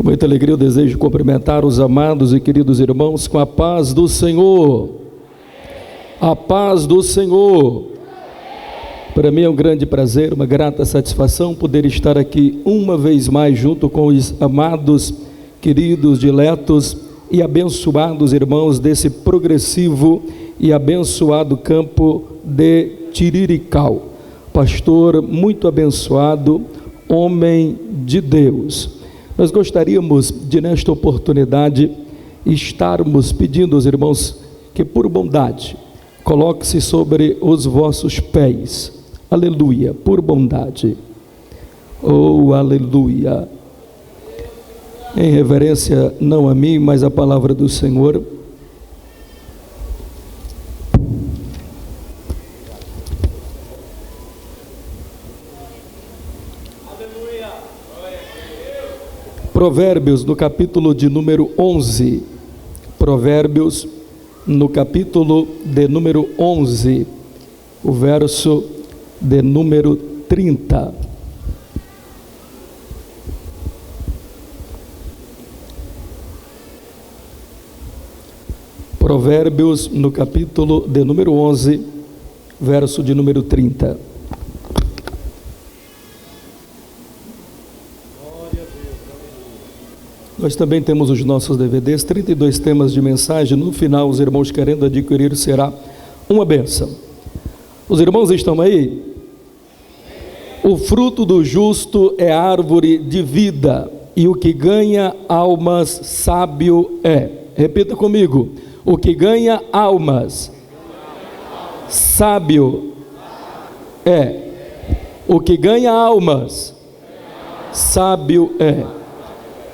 muita alegria eu desejo cumprimentar os amados e queridos irmãos com a paz do Senhor. A paz do Senhor. Para mim é um grande prazer, uma grata satisfação poder estar aqui uma vez mais junto com os amados, queridos, diletos e abençoados irmãos desse progressivo e abençoado campo de Tirirical. Pastor muito abençoado, homem de Deus. Nós gostaríamos de nesta oportunidade estarmos pedindo aos irmãos que por bondade coloque-se sobre os vossos pés, aleluia, por bondade, oh aleluia, em reverência não a mim, mas a palavra do Senhor. Provérbios no capítulo de número 11, Provérbios no capítulo de número 11, o verso de número 30. Provérbios no capítulo de número 11, verso de número 30. Nós também temos os nossos DVDs, 32 temas de mensagem. No final, os irmãos querendo adquirir, será uma bênção. Os irmãos estão aí? O fruto do justo é árvore de vida, e o que ganha almas sábio é. Repita comigo: o que ganha almas sábio é. O que ganha almas sábio é.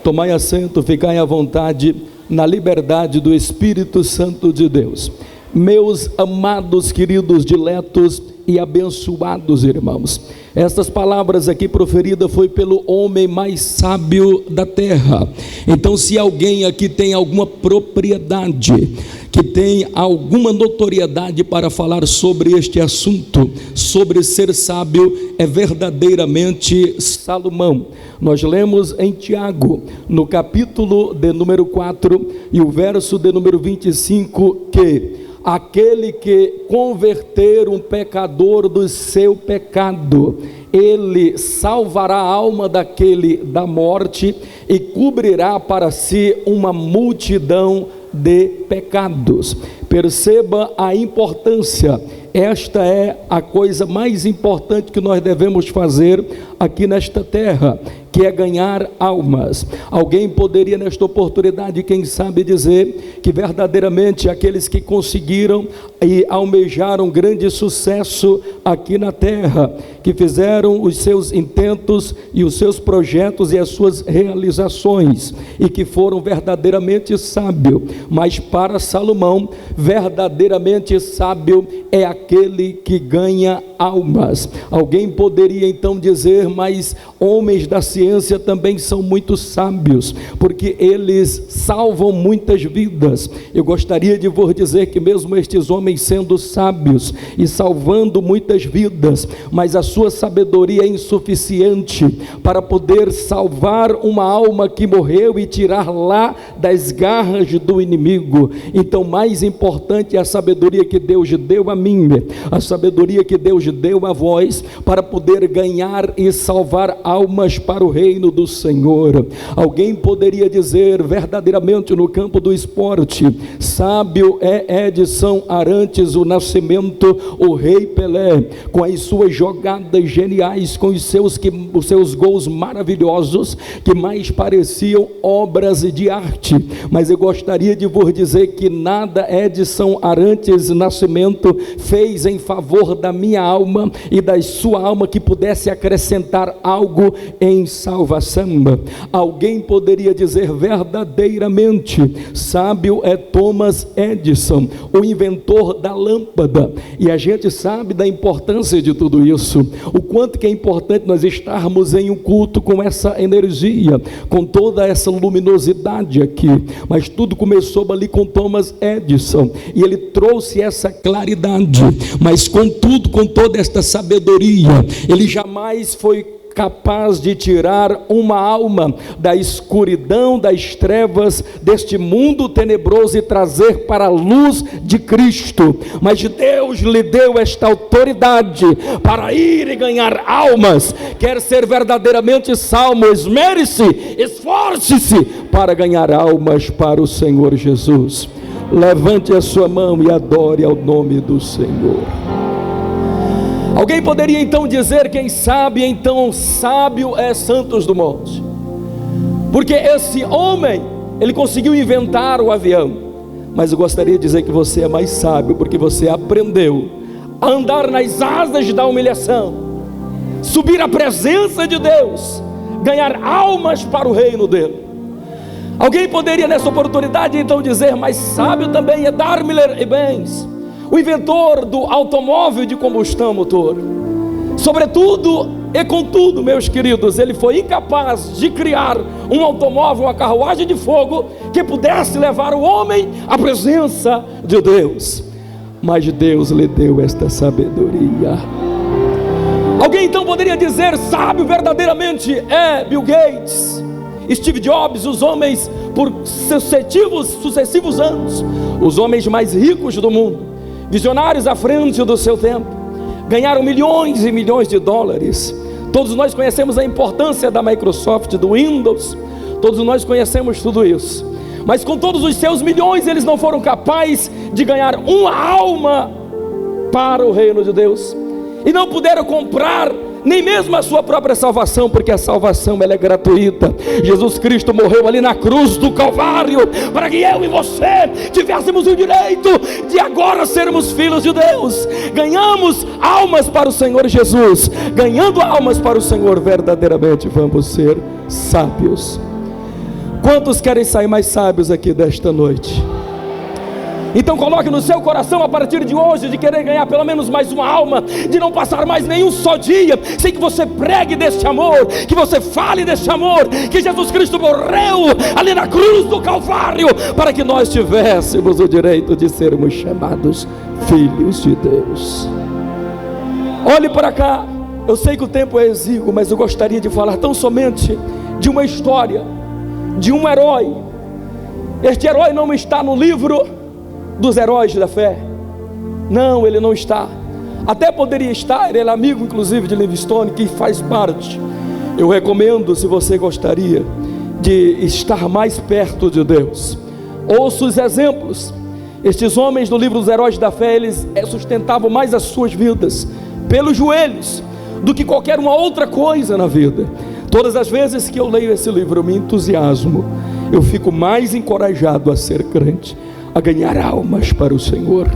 Tomai assento, ficai à vontade na liberdade do Espírito Santo de Deus. Meus amados, queridos, diletos e abençoados irmãos, estas palavras aqui proferidas foi pelo homem mais sábio da terra. Então, se alguém aqui tem alguma propriedade, que tem alguma notoriedade para falar sobre este assunto, sobre ser sábio, é verdadeiramente Salomão. Nós lemos em Tiago, no capítulo de número 4 e o verso de número 25, que aquele que converter um pecador do seu pecado, ele salvará a alma daquele da morte e cobrirá para si uma multidão de pecados. Perceba a importância. Esta é a coisa mais importante que nós devemos fazer aqui nesta terra, que é ganhar almas. Alguém poderia nesta oportunidade, quem sabe, dizer que verdadeiramente aqueles que conseguiram e almejaram grande sucesso aqui na terra, que fizeram os seus intentos e os seus projetos e as suas realizações, e que foram verdadeiramente sábios. Mas para Salomão, verdadeiramente sábio é aquele que ganha almas. Alguém poderia então dizer, mas homens da ciência também são muito sábios, porque eles salvam muitas vidas. Eu gostaria de vos dizer que mesmo estes homens sendo sábios e salvando muitas vidas, mas a sua sabedoria é insuficiente para poder salvar uma alma que morreu e tirar lá das garras do inimigo. Então, mais importante é a sabedoria que Deus deu a mim, a sabedoria que Deus deu a vós, para poder ganhar e salvar almas para o reino do Senhor. Alguém poderia dizer verdadeiramente no campo do esporte, sábio é Edson Arantes do Nascimento, o Rei Pelé, com as suas jogadas geniais, com os seus gols maravilhosos, que mais pareciam obras de arte. Mas eu gostaria de vos dizer que nada Edson Arantes Nascimento fez em favor da minha alma e da sua alma que pudesse acrescentar algo em salvação. Alguém poderia dizer verdadeiramente, sábio é Thomas Edison, o inventor da lâmpada, e a gente sabe da importância de tudo isso, o quanto que é importante nós estarmos em um culto com essa energia, com toda essa luminosidade aqui. Mas tudo começou ali com Thomas Edison, e ele trouxe essa claridade, mas contudo, com toda esta sabedoria, ele jamais foi capaz de tirar uma alma da escuridão, das trevas deste mundo tenebroso e trazer para a luz de Cristo. Mas Deus lhe deu esta autoridade para ir e ganhar almas. Quer ser verdadeiramente salvo, esmere-se, esforce-se para ganhar almas para o Senhor Jesus. Levante a sua mão e adore ao nome do Senhor. Alguém poderia então dizer, quem sabe, então sábio é Santos Dumont, porque esse homem, ele conseguiu inventar o avião. Mas eu gostaria de dizer que você é mais sábio, porque você aprendeu a andar nas asas da humilhação, subir à presença de Deus, ganhar almas para o reino dele. Alguém poderia nessa oportunidade então dizer, mas sábio também é Daimler e Benz, o inventor do automóvel de combustão a motor. Sobretudo e contudo, meus queridos, ele foi incapaz de criar um automóvel, uma carruagem de fogo que pudesse levar o homem à presença de Deus. Mas Deus lhe deu esta sabedoria. Alguém então poderia dizer, sábio verdadeiramente é Bill Gates, Steve Jobs, os homens por sucessivos anos, os homens mais ricos do mundo, visionários à frente do seu tempo, ganharam milhões e milhões de dólares. Todos nós conhecemos a importância da Microsoft, do Windows, todos nós conhecemos tudo isso. Mas com todos os seus milhões, eles não foram capazes de ganhar uma alma para o reino de Deus, e não puderam comprar nem mesmo a sua própria salvação, porque a salvação ela é gratuita. Jesus Cristo morreu ali na cruz do Calvário, para que eu e você tivéssemos o direito de agora sermos filhos de Deus. Ganhamos almas para o Senhor Jesus. Ganhando almas para o Senhor, verdadeiramente vamos ser sábios. Quantos querem sair mais sábios aqui desta noite? Então coloque no seu coração a partir de hoje, de querer ganhar pelo menos mais uma alma, de não passar mais nenhum só dia sem que você pregue deste amor, que você fale deste amor, que Jesus Cristo morreu ali na cruz do Calvário, para que nós tivéssemos o direito de sermos chamados filhos de Deus. Olhe para cá, eu sei que o tempo é exíguo, mas eu gostaria de falar tão somente de uma história, de um herói. Este herói não está no livro dos heróis da fé, não, ele não está. Até poderia estar, ele é amigo inclusive de Livingstone, que faz parte. Eu recomendo, se você gostaria de estar mais perto de Deus, ouça os exemplos. Estes homens do livro dos heróis da fé, eles sustentavam mais as suas vidas pelos joelhos do que qualquer uma outra coisa na vida. Todas as vezes que eu leio esse livro, eu me entusiasmo, eu fico mais encorajado a ser crente, a ganhar almas para o Senhor,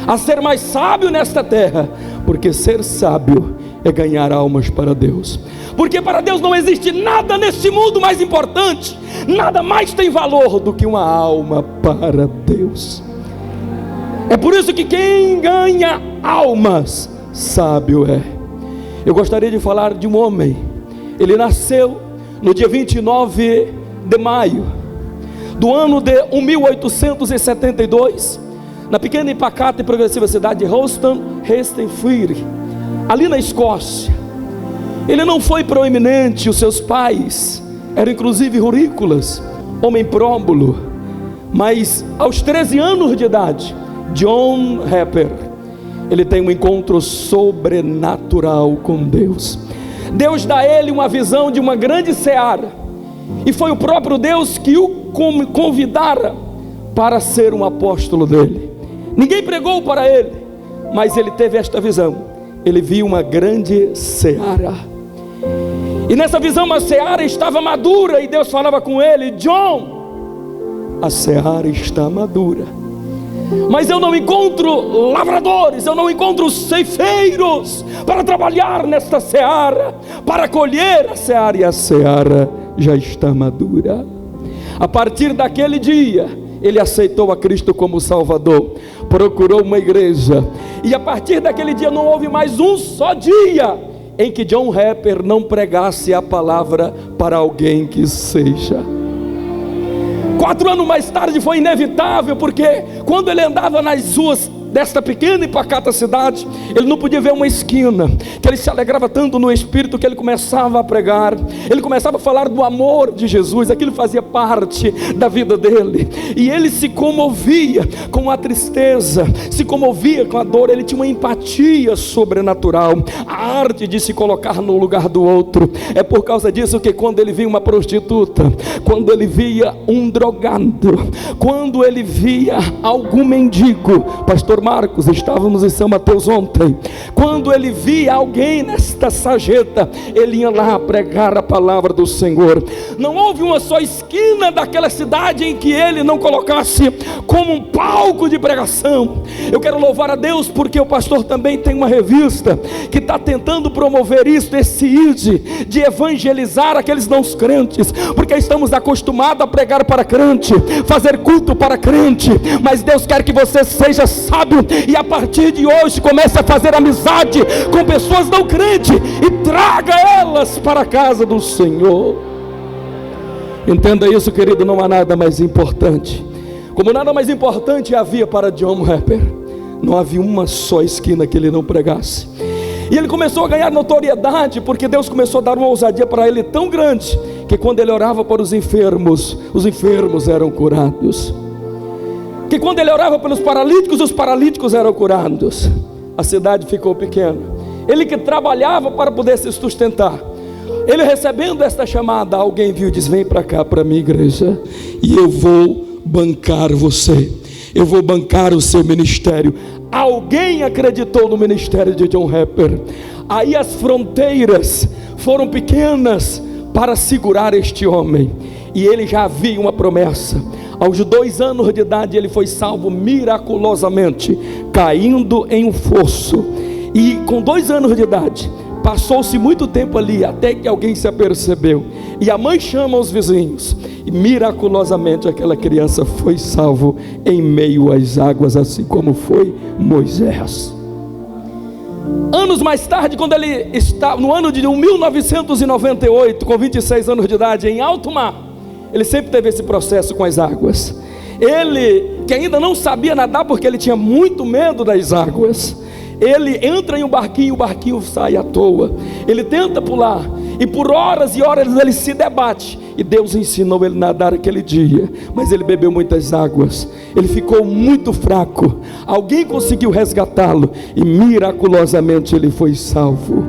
a ser mais sábio nesta terra, porque ser sábio é ganhar almas para Deus, porque para Deus não existe nada neste mundo mais importante, nada mais tem valor do que uma alma para Deus. É por isso que quem ganha almas, sábio é. Eu gostaria de falar de um homem, ele nasceu no dia 29 de maio do ano de 1872, na pequena e pacata e progressiva cidade de Holston-Hastings, ali na Escócia. Ele não foi proeminente, os seus pais eram inclusive rurícolas, homem próbulo, mas aos 13 anos de idade, John Harper, ele tem um encontro sobrenatural com Deus. Deus dá a ele uma visão de uma grande seara, e foi o próprio Deus que o convidara para ser um apóstolo dele. Ninguém pregou para ele, mas ele teve esta visão. Ele viu uma grande seara, e nessa visão a seara estava madura, e Deus falava com ele: John, a seara está madura, mas eu não encontro lavradores, eu não encontro ceifeiros para trabalhar nesta seara, para colher a seara, e a seara já está madura. A partir daquele dia, ele aceitou a Cristo como Salvador, procurou uma igreja, e a partir daquele dia não houve mais um só dia em que John Harper não pregasse a palavra para alguém que seja. 4 anos mais tarde foi inevitável, porque quando ele andava nas ruas desta pequena e pacata cidade, ele não podia ver uma esquina, que ele se alegrava tanto no Espírito, que ele começava a pregar, ele começava a falar do amor de Jesus, aquilo fazia parte da vida dele, e ele se comovia com a tristeza, se comovia com a dor, ele tinha uma empatia sobrenatural, a arte de se colocar no lugar do outro. É por causa disso que quando ele via uma prostituta, quando ele via um drogado, quando ele via algum mendigo, pastor Marcos, estávamos em São Mateus ontem, quando ele via alguém nesta sarjeta, ele ia lá pregar a palavra do Senhor. Não houve uma só esquina daquela cidade em que ele não colocasse como um palco de pregação. Eu quero louvar a Deus porque o pastor também tem uma revista que está tentando promover isso, esse ID de evangelizar aqueles não crentes, porque estamos acostumados a pregar para crente, fazer culto para crente, mas Deus quer que você seja sábio e a partir de hoje comece a fazer amizade com pessoas não crentes e traga elas para a casa do Senhor. Entenda isso, querido, não há nada mais importante. Como nada mais importante havia para John Harper, não havia uma só esquina que ele não pregasse. E ele começou a ganhar notoriedade, porque Deus começou a dar uma ousadia para ele tão grande, que quando ele orava para os enfermos eram curados. Que quando ele orava pelos paralíticos, os paralíticos eram curados. A cidade ficou pequena. Ele que trabalhava para poder se sustentar, ele recebendo esta chamada, alguém viu e disse: vem para cá, para a minha igreja, e eu vou bancar você, eu vou bancar o seu ministério. Alguém acreditou no ministério de John Harper. Aí as fronteiras foram pequenas para segurar este homem, e ele já havia uma promessa. Aos 2 anos de idade ele foi salvo miraculosamente, caindo em um fosso, e com 2 anos de idade, passou-se muito tempo ali, até que alguém se apercebeu, e a mãe chama os vizinhos, e miraculosamente aquela criança foi salvo em meio às águas, assim como foi Moisés. Anos mais tarde, quando ele estava no ano de 1998, com 26 anos de idade, em alto mar, ele sempre teve esse processo com as águas. Ele, que ainda não sabia nadar, porque ele tinha muito medo das águas, ele entra em um barquinho, o barquinho sai à toa, ele tenta pular, e por horas e horas ele se debate, e Deus ensinou ele a nadar aquele dia, mas ele bebeu muitas águas, ele ficou muito fraco, alguém conseguiu resgatá-lo, e miraculosamente ele foi salvo.